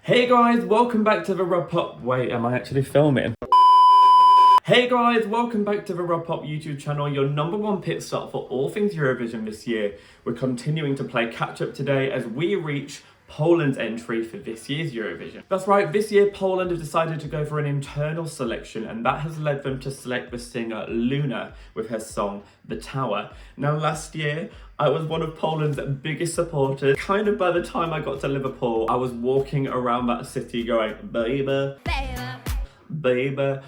Hey guys, welcome back to the Rub Pop. Wait, am I actually filming? Hey guys, welcome back to the Rub Pop YouTube channel, your #1 pit stop for all things Eurovision this year. We're continuing to play catch up today as we reach Poland's entry for this year's Eurovision. That's right, this year Poland have decided to go for an internal selection, and that has led them to select the singer Luna with her song The Tower. Now last year, I was one of Poland's biggest supporters. Kind of by the time I got to Liverpool, I was walking around that city going, Bejba, Bejba, Bejba.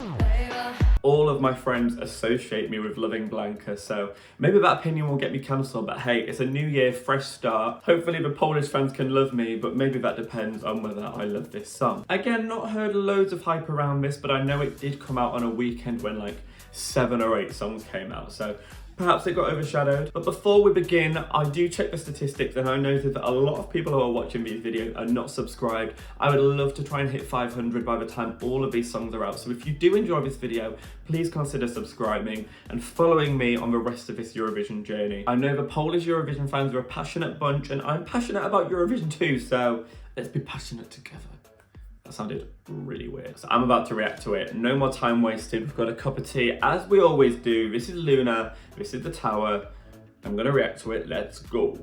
All of my friends associate me with loving Blanca, so maybe that opinion will get me cancelled, but hey, it's a new year, fresh start. Hopefully the Polish fans can love me, but maybe that depends on whether I love this song. Again, not heard loads of hype around this, but I know it did come out on a weekend when like 7 or 8 songs came out, so perhaps it got overshadowed. But before we begin, I do check the statistics and I noted that a lot of people who are watching these videos are not subscribed. I would love to try and hit 500 by the time all of these songs are out. So if you do enjoy this video, please consider subscribing and following me on the rest of this Eurovision journey. I know the Polish Eurovision fans are a passionate bunch and I'm passionate about Eurovision too, so let's be passionate together. That sounded really weird. So I'm about to react to it. No more time wasted. We've got a cup of tea, as we always do. This is Luna. This is The Tower. I'm gonna react to it. Let's go.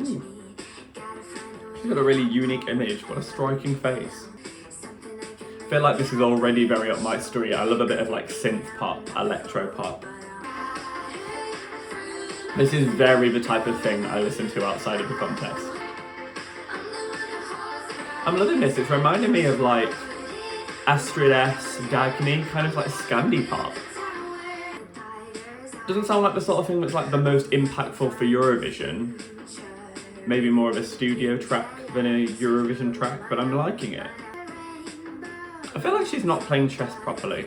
Ooh. She's got a really unique image. What a striking face. I feel like this is already very up my street. I love a bit of like synth pop, electro pop. This is very the type of thing I listen to outside of the contest. I'm loving this, it's reminding me of like Astrid S, Dagny, kind of like Scandi pop. Doesn't sound like the sort of thing that's like the most impactful for Eurovision. Maybe more of a studio track than a Eurovision track, but I'm liking it. I feel like she's not playing chess properly.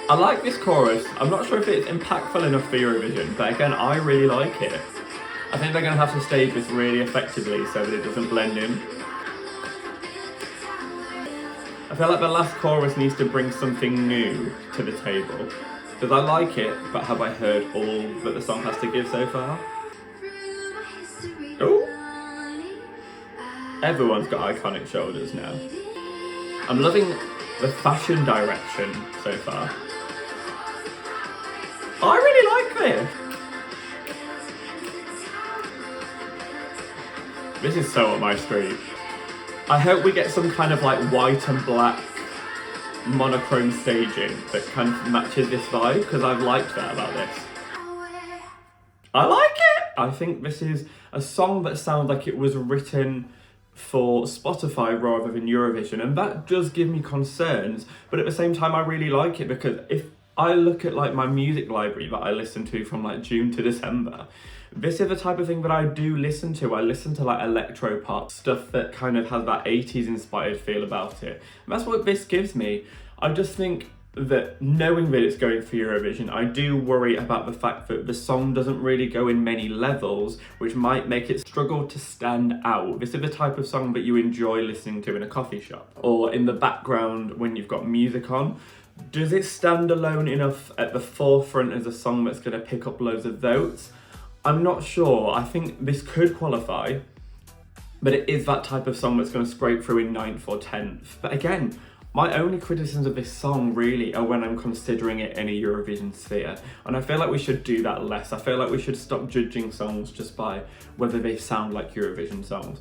I like this chorus. I'm not sure if it's impactful enough for Eurovision, but again, I really like it. I think they're going to have to stage this really effectively so that it doesn't blend in. I feel like the last chorus needs to bring something new to the table. Because I like it, but have I heard all that the song has to give so far? Oh! Everyone's got iconic shoulders now. I'm loving the fashion direction so far. I really like this! This is so up my street. I hope we get some kind of like white and black monochrome staging that kind of matches this vibe, because I've liked that about this. I like it! I think this is a song that sounds like it was written for Spotify rather than Eurovision, and that does give me concerns, but at the same time I really like it, because if I look at like my music library that I listen to from like June to December, this is the type of thing that I do listen to. I listen to like electro pop, stuff that kind of has that 80s inspired feel about it. And that's what this gives me. I just think that knowing that it's going for Eurovision, I do worry about the fact that the song doesn't really go in many levels, which might make it struggle to stand out. This is the type of song that you enjoy listening to in a coffee shop or in the background when you've got music on. Does it stand alone enough at the forefront as a song that's going to pick up loads of votes? I'm not sure. I think this could qualify, but it is that type of song that's going to scrape through in 9th or 10th. But again, my only criticisms of this song really are when I'm considering it in a Eurovision sphere. And I feel like we should do that less. I feel like we should stop judging songs just by whether they sound like Eurovision songs.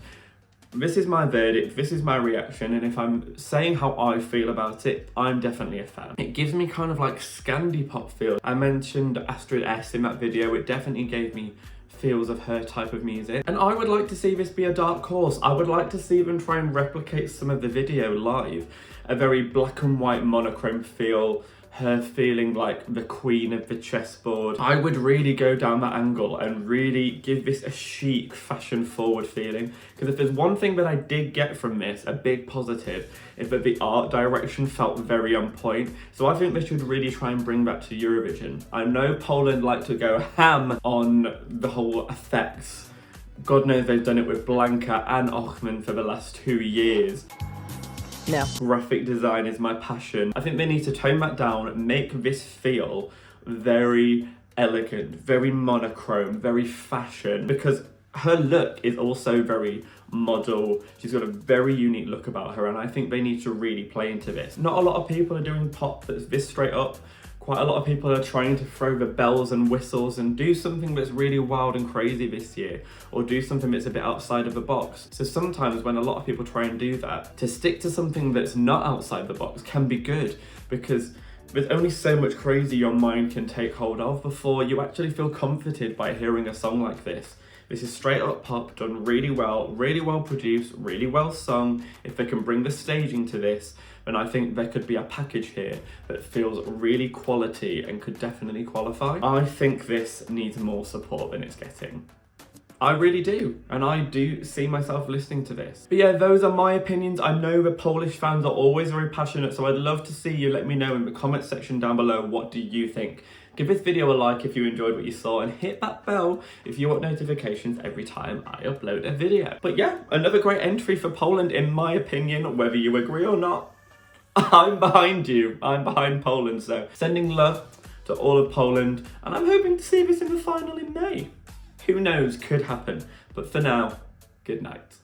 This is my verdict, this is my reaction, and if I'm saying how I feel about it, I'm definitely a fan. It gives me kind of like Scandi pop feel. I mentioned Astrid S in that video, it definitely gave me feels of her type of music. And I would like to see this be a dark horse. I would like to see them try and replicate some of the video live. A very black and white monochrome feel, her feeling like the queen of the chessboard. I would really go down that angle and really give this a chic, fashion forward feeling. Because if there's one thing that I did get from this, a big positive, is that the art direction felt very on point. So I think they should really try and bring that to Eurovision. I know Poland like to go ham on the whole effects. God knows they've done it with Blanca and Ochman for the last 2 years. No. Graphic design is my passion. I think they need to tone that down and make this feel very elegant, very monochrome, very fashion, because Her look is also very model. She's got a very unique look about her, and I think they need to really play into this. Not a lot of people are doing pop that's this straight up. Quite a lot of people are trying to throw the bells and whistles and do something that's really wild and crazy this year, or do something that's a bit outside of the box. So sometimes when a lot of people try and do that, to stick to something that's not outside the box can be good, because there's only so much crazy your mind can take hold of before you actually feel comforted by hearing a song like this. This is straight up pop, done really well produced, really well sung. If they can bring the staging to this, then I think there could be a package here that feels really quality and could definitely qualify. I think this needs more support than it's getting. I really do, and I do see myself listening to this. But yeah, those are my opinions. I know the Polish fans are always very passionate, so I'd love to see you let me know in the comment section down below, what do you think? Give this video a like if you enjoyed what you saw, and hit that bell if you want notifications every time I upload a video. But yeah, another great entry for Poland in my opinion, whether you agree or not. I'm behind you. I'm behind Poland, so sending love to all of Poland, and I'm hoping to see this in the final in May. Who knows, could happen. But for now, good night.